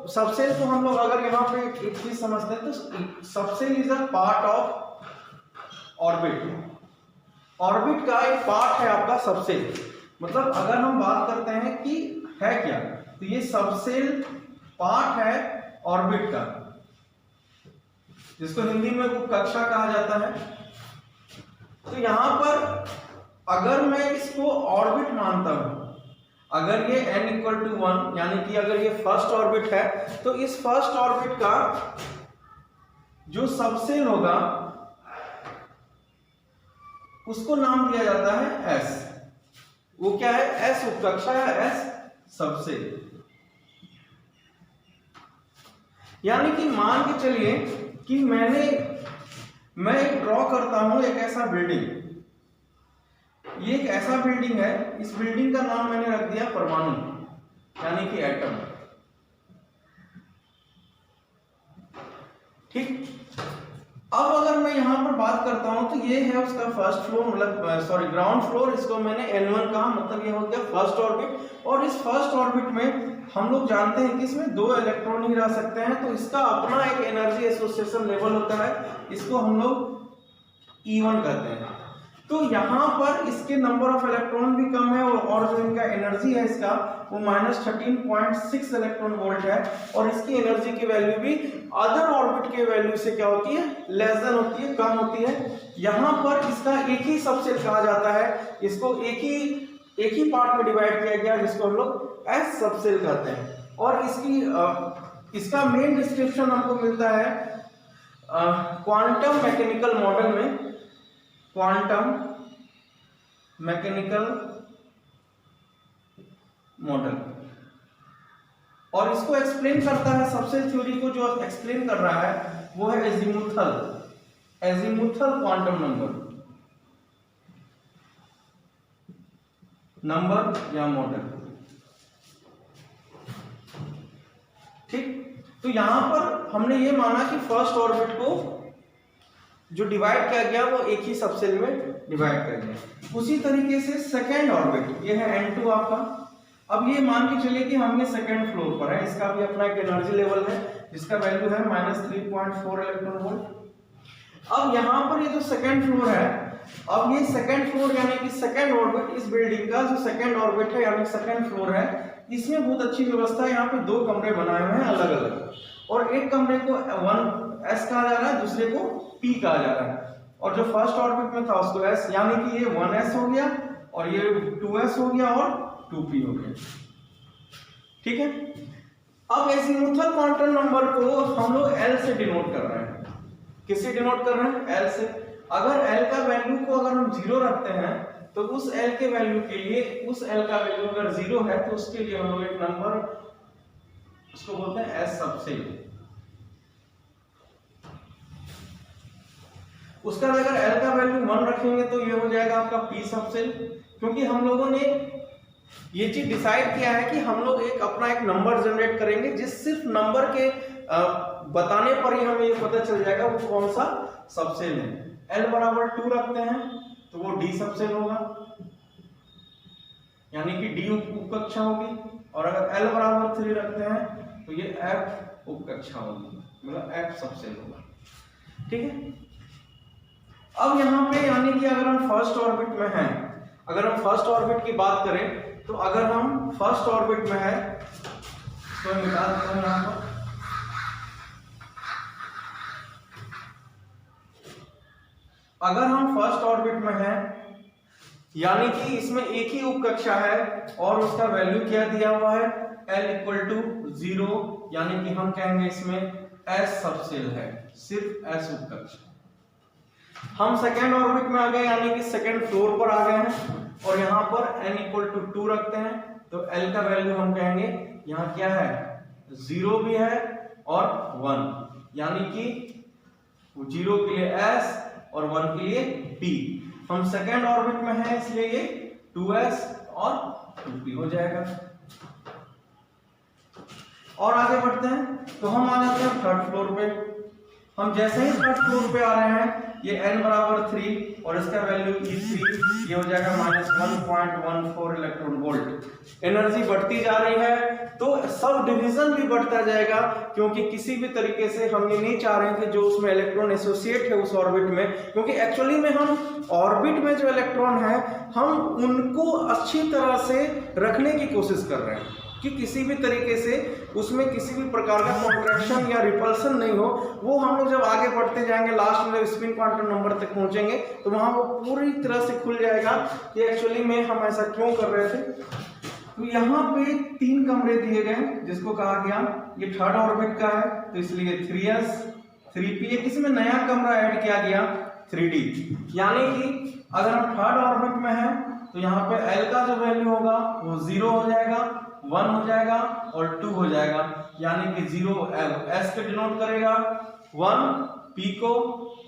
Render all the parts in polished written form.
Subshell को हम लोग अगर यहाँ पे एक चीज समझते हैं तो subshell is a part of orbit. Orbit का एक पार्ट है आपका सबसेल। मतलब अगर हम बात करते हैं कि है क्या, तो ये सबसेल पार्ट है ऑर्बिट का, जिसको हिंदी में कक्षा कहा जाता है। तो यहां पर अगर मैं इसको ऑर्बिट मानता हूं, अगर ये n = 1 यानी कि अगर ये फर्स्ट ऑर्बिट है, तो इस फर्स्ट ऑर्बिट का जो सबसेल होगा उसको नाम दिया जाता है s। वो क्या है? s उपकक्षा या s सबसेल। यानी कि मान के चलिए कि मैं एक ड्रॉ करता हूं एक ऐसा बिल्डिंग। ये एक ऐसा बिल्डिंग है, इस बिल्डिंग का नाम मैंने रख दिया परमाणु यानी कि एटम। ठीक। अब अगर मैं यहां पर बात करता हूं तो ये है उसका फर्स्ट फ्लोर, मतलब ग्राउंड फ्लोर। इसको मैंने N1 कहा, मतलब ये हो गया फर्स्ट ऑर्बिट। और इस फर्स्ट ऑर्बिट में हम लोग जानते हैं कि इसमें 2 इलेक्ट्रॉन ही रह सकते हैं, तो इसका अपना एक एनर्जी एसोसिएशन लेवल होता है, इसको हम लोग E1 कहते हैं। तो यहाँ पर इसके नंबर ऑफ इलेक्ट्रॉन भी कम है और जो इनका एनर्जी है इसका वो -13.6 इलेक्ट्रॉन वोल्ट है। और इसकी एनर्जी की वैल्यू भी अदर ऑर्बिट के वैल्यू से क्या होती है? लेस देन होती है, कम होती है। यहाँ पर इसका एक ही सबसेल कहा जाता है, इसको एक ही पार्ट में डिवाइड किया गया जिसको हम लोग एस सबसेल कहते हैं। और इसका मेन डिस्क्रिप्शन हमको मिलता है क्वांटम मैकेनिकल मॉडल में। क्वांटम मैकेनिकल मॉडल, और इसको एक्सप्लेन करता है, सबसेल थ्योरी को जो एक्सप्लेन कर रहा है वो है एजीमुथल क्वांटम नंबर या मॉडल। ठीक। तो यहां पर हमने ये माना कि फर्स्ट ऑर्बिट को जो डिवाइड किया गया वो एक ही सबसेल में डिवाइड किया गया। उसी तरीके से सेकेंड ऑर्बिट, ये है N2 आपका। अब ये मान के चलिए कि हम ये सेकेंड फ्लोर पर है, इसका भी अपना एक एनर्जी लेवल है जिसका वैल्यू है -3.4 इलेक्ट्रॉन वोल्ट। अब यहाँ पर ये जो सेकेंड फ्लोर है, अब ये सेकेंड फ्लोर यानी कि सेकेंड ऑर्बिट, इस बिल्डिंग का जो सेकेंड ऑर्बिट है यानी सेकेंड फ्लोर है, इसमें बहुत अच्छी व्यवस्था है। यहाँ पे 2 कमरे बनाए हुए हैं अलग अलग, और एक कमरे को 1s कहा जा रहा है, दूसरे को p कहा जा रहा है। और जो फर्स्ट ऑर्बिट में था उसको s, यानी कि ये 1s हो गया और ये 2s हो गया और 2p हो गया। ठीक है। अब एजीमुथल क्वांटम नंबर को हम लोग L से डिनोट कर रहे हैं। किससे डिनोट कर रहे हैं? L से। अगर L का वैल्यू को अगर हम 0 रखते हैं तो उस L के वैल्यू के लिए, उस L का वैल्यू अगर 0 है तो उसके लिए हम लोग एक नंबर, उसको बोलते हैं S सबसेल। उसका अगर L का वैल्यू 1 रखेंगे तो ये हो जाएगा आपका P सबसेल। क्योंकि हम लोगों ने ये चीज डिसाइड किया है कि हम लोग अपना एक नंबर जनरेट करेंगे, जिस सिर्फ नंबर के बताने पर ही हमें ये पता चल जाएगा वो कौन सा सबसेल है। L = 2 रखते हैं तो वो D सबसेल होगा, यानी कि D उपकक्षा होगी। और अगर L = 3 रखते हैं तो ये F उपकक्षा होगी, मतलब F सबसेल होगा। ठीक है। अब यहाँ पे यानी कि अगर हम फर्स्ट ऑर्बिट में हैं, अगर हम फर्स्ट ऑर्बिट की बात करें तो अगर हम फर्स्ट ऑर्बिट में है तो निकाल देते हैं यहाँ पर। अगर हम फर्स्ट ऑर्बिट में हैं यानी कि इसमें एक ही उपकक्षा है और उसका वैल्यू क्या दिया हुआ है? L = 0, यानी कि हम कहेंगे इसमें S सबसेल है, सिर्फ S उपकक्षा। हम सेकेंड ऑर्बिट में आ गए यानी कि सेकेंड फ्लोर पर आ गए हैं, और यहाँ पर n = 2 रखते हैं तो L का वैल्यू हम कहेंगे यहाँ क्या है? 0 भी है और 1, यानी कि 0 के लिए S और 1 के लिए P। हम सेकेंड ऑर्बिट में हैं इसलिए ये 2s और 2p हो जाएगा। और आगे बढ़ते हैं तो हम आ जाते हैं थर्ड फ्लोर पे। हम जैसे ही थर्ड फ्लोर पे आ रहे हैं, ये n बराबर 3 और इसका वैल्यू E3 ये हो जाएगा -1.14 इलेक्ट्रॉन वोल्ट। एनर्जी बढ़ती जा रही है तो सब डिवीजन भी बढ़ता जाएगा, क्योंकि किसी भी तरीके से हम ये नहीं चाह रहे हैं कि जो उसमें इलेक्ट्रॉन एसोसिएट है उस ऑर्बिट में, क्योंकि एक्चुअली में हम ऑर्बिट में जो इलेक्ट्रॉन है हम उनको अच्छी तरह से रखने की कोशिश कर रहे हैं कि किसी भी तरीके से उसमें किसी भी प्रकार का कॉन्ट्रैक्शन या रिपल्सन नहीं हो। वो हम लोग जब आगे बढ़ते जाएंगे, लास्ट में स्पिन क्वांटम नंबर तक पहुंचेंगे तो वहां वो पूरी तरह से खुल जाएगा कि एक्चुअली में हम ऐसा क्यों कर रहे थे। तो यहाँ पे 3 कमरे दिए गए जिसको कहा गया ये थर्ड ऑर्बिट का है, तो इसलिए 3s 3p, एक इसमें नया कमरा ऐड किया गया 3d, यानी कि अगर हम थर्ड ऑर्बिट में हैं तो यहाँ पे l का जो वैल्यू होगा वो 0 हो जाएगा, 1 हो जाएगा और 2 हो जाएगा, यानी कि 0 s को डिनोट करेगा, 1 p को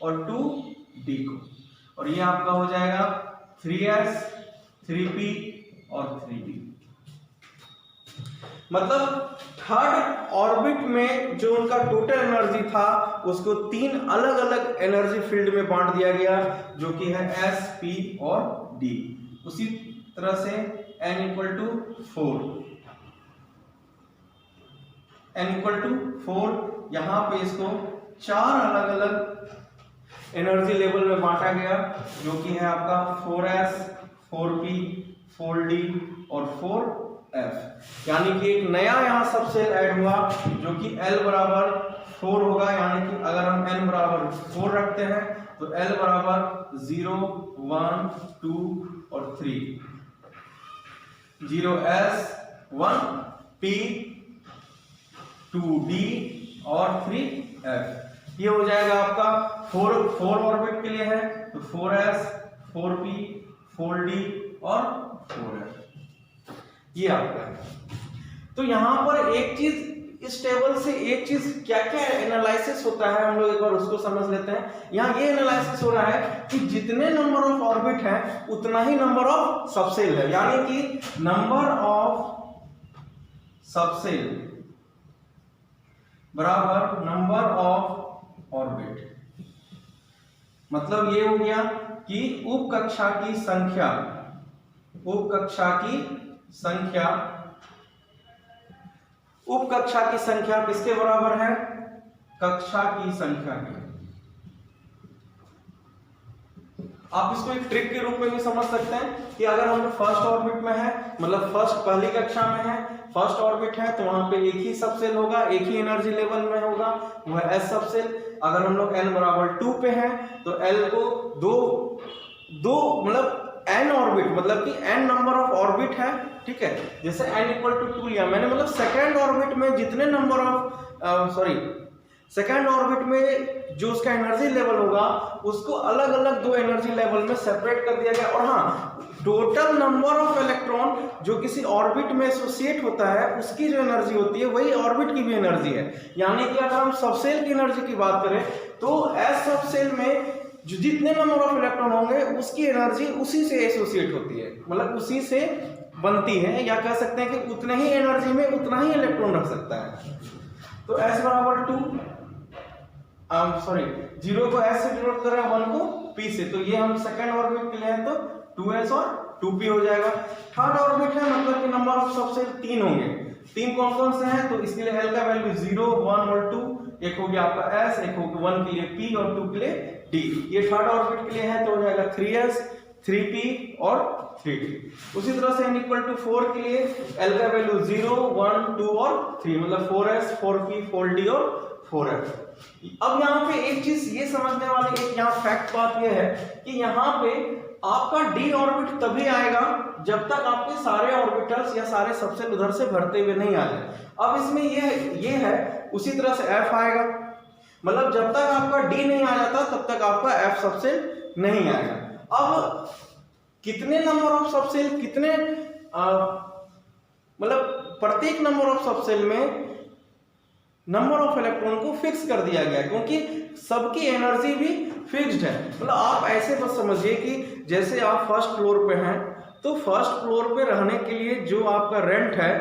और 2 d को, और ये आपका हो जाएगा 3s 3p और 3d। मतलब थर्ड ऑर्बिट में जो उनका टोटल एनर्जी था उसको 3 अलग अलग एनर्जी फील्ड में बांट दिया गया, जो कि है s p और d। उसी तरह से n = 4, n = 4, यहाँ पे इसको 4 अलग अलग एनर्जी लेवल में बांटा गया, जो कि है आपका 4s 4p 4d और 4f, यानी कि एक नया यहाँ सबसेल ऐड हुआ जो कि l बराबर 4 होगा, यानी कि अगर हम n बराबर 4 रखते हैं तो l बराबर 0 1 2 और 3, 0s 1p 2d और 3f। ये हो जाएगा आपका 4 ऑर्बिट के लिए है तो 4s 4p 4d और 4f, ये आपका है। तो यहाँ पर एक चीज, इस टेबल से एक चीज क्या क्या एनालिसिस होता है हम लोग एक बार उसको समझ लेते हैं। यहाँ ये एनालिसिस हो रहा है कि जितने नंबर ऑफ ऑर्बिट है उतना ही नंबर ऑफ सबसेल है, यानी कि नंबर ऑफ सबसेल बराबर नंबर ऑफ ऑर्बिट। मतलब ये हो गया कि उपकक्षा की संख्या, उपकक्षा की संख्या, उपकक्षा की संख्या किसके बराबर है? कक्षा की संख्या के। आप इसको एक ट्रिक के रूप में भी समझ सकते हैं कि अगर हम फर्स्ट ऑर्बिट में है, मतलब फर्स्ट पहली कक्षा में है, फर्स्ट ऑर्बिट है, तो वहां पे एक ही सबसेल होगा, एक ही एनर्जी लेवल में होगा, वो है एस सबसेल। अगर हम लोग n बराबर 2 पे हैं तो l को दो मतलब n ऑर्बिट, मतलब कि n नंबर ऑफ ऑर्बिट है, ठीक है। जैसे n = 2 लिया मैंने, मतलब सेकेंड ऑर्बिट में जितने नंबर ऑफ सेकेंड ऑर्बिट में जो उसका एनर्जी लेवल होगा उसको अलग अलग 2 एनर्जी लेवल में सेपरेट कर दिया गया। और हाँ, टोटल नंबर ऑफ इलेक्ट्रॉन जो किसी ऑर्बिट में एसोसिएट होता है उसकी जो एनर्जी होती है वही ऑर्बिट की भी एनर्जी है। यानी कि अगर हम सबसेल की एनर्जी की बात करें तो एस सबसेल में जो जितने नंबर ऑफ इलेक्ट्रॉन होंगे उसकी एनर्जी उसी से एसोसिएट होती है, मतलब उसी से बनती है, या कह सकते हैं कि उतने ही एनर्जी में उतना ही इलेक्ट्रॉन रख सकता है। तो s बराबर 0 को s से डिनोट कर रहे हैं, 1 को p से, तो ये हम सेकेंड ऑर्बिट के लिए है तो 2s और 2p हो जाएगा। थर्ड ऑर्बिट है, मतलब कि नंबर ऑफ सबसेल 3 होंगे। 3 कौन कौन से हैं? तो इसके लिए l का वैल्यू 0 1 और 2, एक हो गया आपका s, एक हो गया 1 के लिए p और 2 के लिए d। ये थर्ड ऑर्बिट के लिए है तो हो जाएगा 3s 3p और 3d। उसी तरह से n = 4 के लिए l का वैल्यू 0 1 2 और 3, मतलब 4s 4p 4d और 4f। अब यहाँ पे एक चीज ये समझने वाली, एक यहाँ फैक्ट बात ये है कि यहाँ पे आपका d ऑर्बिट तभी आएगा जब तक आपके सारे ऑर्बिटल्स या सारे सबसेल उधर से भरते हुए नहीं आ जाए। अब इसमें ये है, उसी तरह से f आएगा, मतलब जब तक आपका d नहीं आ जाता तब तक आपका f सबसेल नहीं आएगा। अब कितने नंबर ऑफ सबसेल, कितने मतलब प्रत्येक नंबर ऑफ सबसेल में नंबर ऑफ इलेक्ट्रॉन को फिक्स कर दिया गया, क्योंकि सबकी एनर्जी भी फिक्स्ड है। मतलब आप ऐसे बस समझिए कि जैसे आप फर्स्ट फ्लोर पे हैं तो फर्स्ट फ्लोर पे रहने के लिए जो आपका रेंट है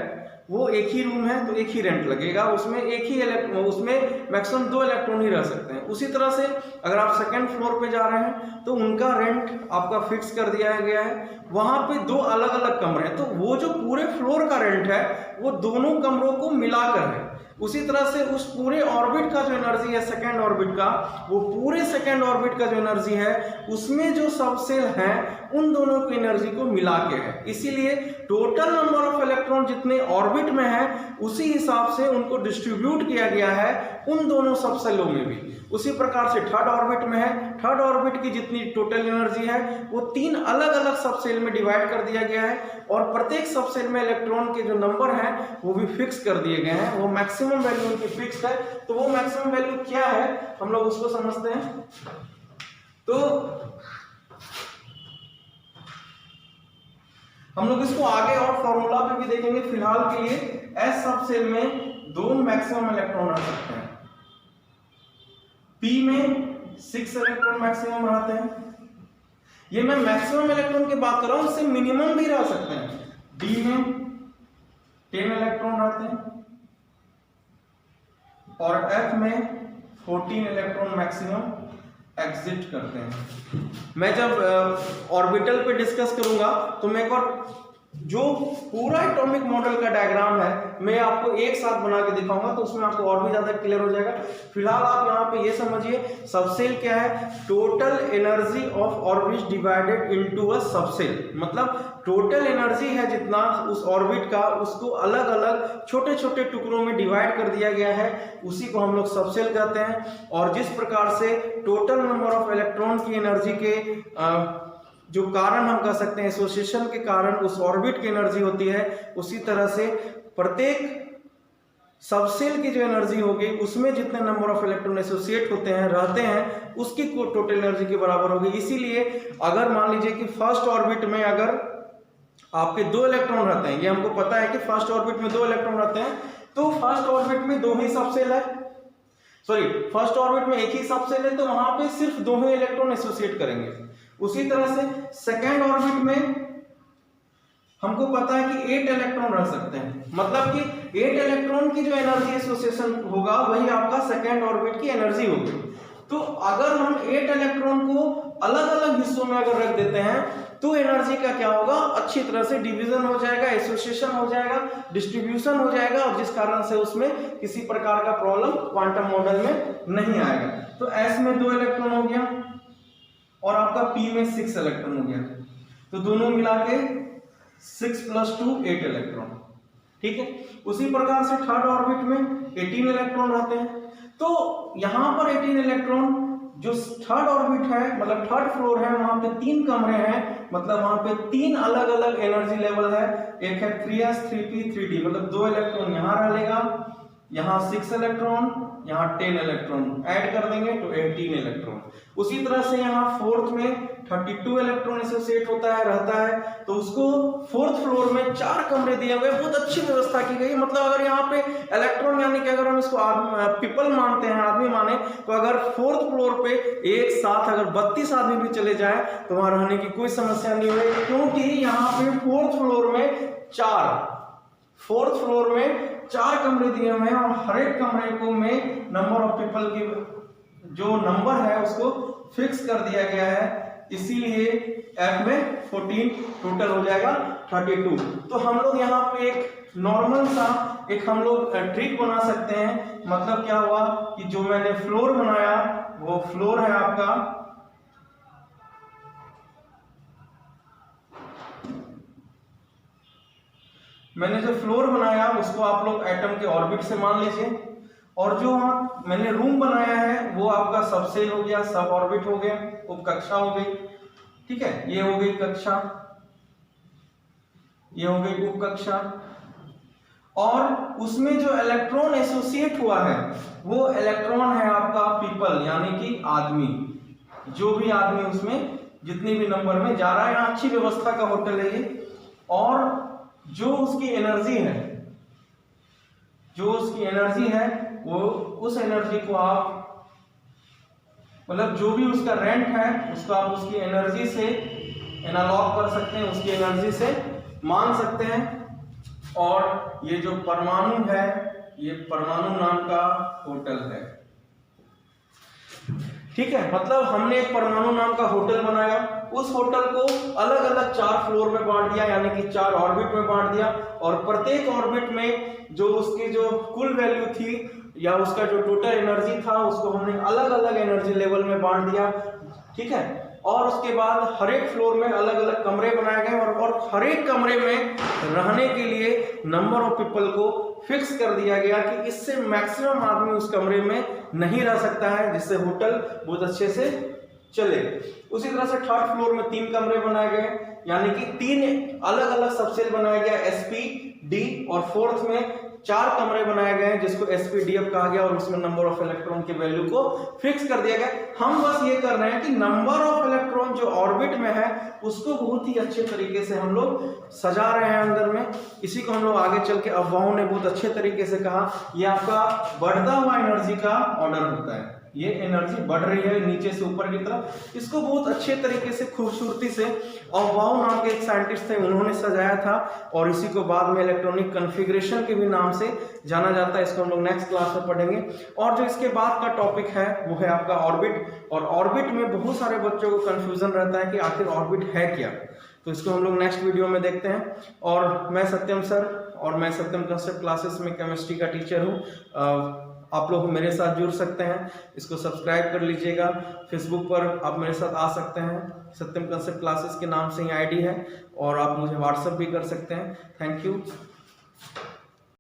वो एक ही रूम है तो एक ही रेंट लगेगा, उसमें एक ही उसमें मैक्सिमम 2 इलेक्ट्रॉन ही रह सकते हैं। उसी तरह से अगर आप सेकंड फ्लोर पे जा रहे हैं तो उनका रेंट आपका फिक्स कर दिया गया है, वहां पे 2 अलग अलग कमरे हैं, तो वो जो पूरे फ्लोर का रेंट है वो दोनों कमरों को मिलाकर है। उसी तरह से उस पूरे ऑर्बिट का जो एनर्जी है सेकेंड ऑर्बिट का, वो पूरे सेकेंड ऑर्बिट का जो एनर्जी है उसमें जो सबसेल हैं उन दोनों की एनर्जी को मिला के है। इसीलिए टोटल नंबर ऑफ इलेक्ट्रॉन जितने ऑर्बिट में है उसी हिसाब से उनको डिस्ट्रीब्यूट किया गया है उन दोनों सबसेलों में भी। उसी प्रकार से थर्ड ऑर्बिट में है, थर्ड ऑर्बिट की जितनी टोटल एनर्जी है वो 3 अलग अलग सबसेल में डिवाइड कर दिया गया है और प्रत्येक सबसेल में इलेक्ट्रॉन के जो नंबर हैं वो भी फिक्स कर दिए गए हैं, वो मैक्सिमम वैल्यू उनकी फिक्स है। तो वो मैक्सिमम वैल्यू क्या है हम लोग उसको समझते हैं। तो हम लोग इसको आगे और फॉर्मूला पे भी देखेंगे। फिलहाल के लिए एस सबसेल में 2 मैक्सिमम इलेक्ट्रॉन रह सकते हैं, पी में 6 इलेक्ट्रॉन मैक्सिमम रहते हैं। ये मैं मैक्सिमम इलेक्ट्रॉन की बात कर रहा हूं, इससे मिनिमम भी रह सकते हैं। डी में 10 इलेक्ट्रॉन रहते हैं और एफ में 14 इलेक्ट्रॉन मैक्सिमम एग्जिट करते हैं। मैं जब ऑर्बिटल पे डिस्कस करूंगा तो मैं एक और जो पूरा एटॉमिक मॉडल का डायग्राम है मैं आपको एक साथ बना के दिखाऊंगा, तो उसमें आपको और भी ज्यादा क्लियर हो जाएगा। फिलहाल आप यहाँ पे ये समझिए सबसेल क्या है, total energy of orbit divided into a subshell. मतलब टोटल एनर्जी है जितना उस ऑर्बिट का उसको अलग अलग छोटे छोटे टुकड़ों में डिवाइड कर दिया गया है, उसी को हम लोग सबसेल कहते हैं। और जिस प्रकार से टोटल नंबर ऑफ इलेक्ट्रॉन की एनर्जी के जो कारण हम कह सकते हैं एसोसिएशन के कारण उस ऑर्बिट की एनर्जी होती है, उसी तरह से प्रत्येक सबसेल की जो एनर्जी होगी उसमें जितने नंबर ऑफ इलेक्ट्रॉन एसोसिएट होते हैं रहते हैं उसकी टोटल एनर्जी के बराबर होगी। इसीलिए अगर मान लीजिए कि फर्स्ट ऑर्बिट में अगर आपके 2 इलेक्ट्रॉन रहते हैं, ये हमको पता है कि फर्स्ट ऑर्बिट में 2 इलेक्ट्रॉन रहते हैं, तो फर्स्ट ऑर्बिट में 2 ही सबसेल है, फर्स्ट ऑर्बिट में एक ही सबसेल है, तो वहां पे सिर्फ 2 ही इलेक्ट्रॉन एसोसिएट करेंगे। उसी तरह से सेकेंड ऑर्बिट में हमको पता है कि 8 इलेक्ट्रॉन रह सकते हैं, मतलब कि 8 इलेक्ट्रॉन की जो एनर्जी एसोसिएशन होगा वही आपका सेकेंड ऑर्बिट की एनर्जी होगी। तो अगर हम 8 इलेक्ट्रॉन को अलग अलग हिस्सों में अगर रख देते हैं तो एनर्जी का क्या होगा, अच्छी तरह से डिवीजन हो जाएगा, एसोसिएशन हो जाएगा, डिस्ट्रीब्यूशन हो जाएगा, और जिस कारण से उसमें किसी प्रकार का प्रॉब्लम क्वांटम मॉडल में नहीं आएगा। तो एस में 2 इलेक्ट्रॉन हो गया और आपका पी में 6 इलेक्ट्रॉन हो गया, तो दोनों मिला के 6 + 2 8 इलेक्ट्रॉन, ठीक है। उसी प्रकार से थर्ड ऑर्बिट में 18 इलेक्ट्रॉन रहते हैं, तो यहां पर 18 इलेक्ट्रॉन जो थर्ड ऑर्बिट है मतलब थर्ड फ्लोर है वहां पे 3 कमरे हैं, मतलब वहां पे 3 अलग अलग एनर्जी लेवल है। एक है 3s 3p 3d, मतलब 2 इलेक्ट्रॉन यहां रहेगा, यहाँ 6 इलेक्ट्रॉन, यहाँ 10 इलेक्ट्रॉन ऐड कर देंगे तो 18 इलेक्ट्रॉन। उसी तरह से यहाँ फोर्थ में 32 इलेक्ट्रॉन एसोसिएट होता है रहता है, तो उसको फोर्थ फ्लोर में 4 कमरे दिए हुए, बहुत अच्छी व्यवस्था की गई। मतलब अगर यहाँ पे इलेक्ट्रॉन यानी कि अगर हम इसको पीपल मानते हैं, आदमी माने, तो अगर फोर्थ फ्लोर पे एक साथ अगर 32 आदमी भी चले जाए तो वहां रहने की कोई समस्या नहीं होगी, क्योंकि यहाँ पे फोर्थ फ्लोर में 4 कमरे दिए हुए हैं और हर एक कमरे को में नंबर ऑफ पीपल की जो नंबर है उसको फिक्स कर दिया गया है, इसीलिए एफ में 14 टोटल हो जाएगा 32। तो हम लोग यहाँ पे एक नॉर्मल सा एक हम लोग ट्रिक बना सकते हैं। मतलब क्या हुआ कि जो मैंने फ्लोर बनाया वो फ्लोर है आपका मैंने जो फ्लोर बनाया उसको आप लोग एटम के ऑर्बिट से मान लीजिए, और जो मैंने रूम बनाया है वो आपका सबसेल हो गया, सब ऑर्बिट हो गया, उपकक्षा हो गई, ठीक है। ये हो गई कक्षा, ये हो गई उपकक्षा, और उसमें जो इलेक्ट्रॉन एसोसिएट हुआ है वो इलेक्ट्रॉन है आपका पीपल यानी कि आदमी, जो भी आदमी उसमें जितने भी नंबर में जा रहा है। यहाँ अच्छी व्यवस्था का होटल है ये, और जो उसकी एनर्जी है वो उस एनर्जी को आप मतलब जो भी उसका रेंट है उसको आप उसकी एनर्जी से एनालॉग कर सकते हैं, उसकी एनर्जी से मान सकते हैं। और ये जो परमाणु है ये परमाणु नाम का होटल है। ठीक है, मतलब हमने एक परमाणु नाम का होटल बनाया, उस होटल को अलग अलग 4 फ्लोर में बांट दिया, यानी कि 4 ऑर्बिट में बांट दिया, और प्रत्येक ऑर्बिट में जो उसकी जो कुल वैल्यू थी या उसका जो टोटल एनर्जी था उसको हमने अलग अलग एनर्जी लेवल में बांट दिया। ठीक है, और उसके बाद हर एक फ्लोर में अलग अलग कमरे बनाए गए और हर एक कमरे में रहने के लिए नंबर ऑफ पीपल को फिक्स कर दिया गया कि इससे मैक्सिमम आदमी उस कमरे में नहीं रह सकता है, जिससे होटल बहुत अच्छे से चले। उसी तरह से 3rd फ्लोर में 3 कमरे बनाए गए, यानी कि 3 अलग अलग सबसेल बनाया गया SP, D, और 4th में 4 कमरे बनाए गए जिसको SPDF कहा गया, और उसमें नंबर ऑफ इलेक्ट्रॉन की वैल्यू को फिक्स कर दिया गया। हम बस ये कर रहे हैं कि नंबर ऑफ इलेक्ट्रॉन जो ऑर्बिट में है उसको बहुत ही अच्छे तरीके से हम लोग सजा रहे हैं अंदर में। इसी को हम लोग आगे चल के अफवाहों ने बहुत अच्छे तरीके से कहा, ये आपका बढ़ता हुआ एनर्जी का ऑर्डर होता है। ये एनर्जी बढ़ रही है नीचे से ऊपर की तरफ, इसको बहुत अच्छे तरीके से खूबसूरती से अफवाह नाम के एक साइंटिस्ट थे उन्होंने सजाया था, और इसी को बाद में इलेक्ट्रॉनिक कॉन्फ़िगरेशन के भी नाम से जाना जाता है। इसको हम लोग नेक्स्ट क्लास में पढ़ेंगे। और जो इसके बाद का टॉपिक है वो है आपका ऑर्बिट, और ऑर्बिट में बहुत सारे बच्चों को कंफ्यूजन रहता है कि आखिर ऑर्बिट है क्या, तो इसको हम लोग नेक्स्ट वीडियो में देखते हैं। और मैं सत्यम सर, और मैं सत्यम कंसेप्ट क्लासेस में केमिस्ट्री का टीचर हूँ। आप लोग मेरे साथ जुड़ सकते हैं, इसको सब्सक्राइब कर लीजिएगा। फेसबुक पर आप मेरे साथ आ सकते हैं, सत्यम कंसेप्ट क्लासेस के नाम से ही ID है, और आप मुझे व्हाट्सएप भी कर सकते हैं। Thank you.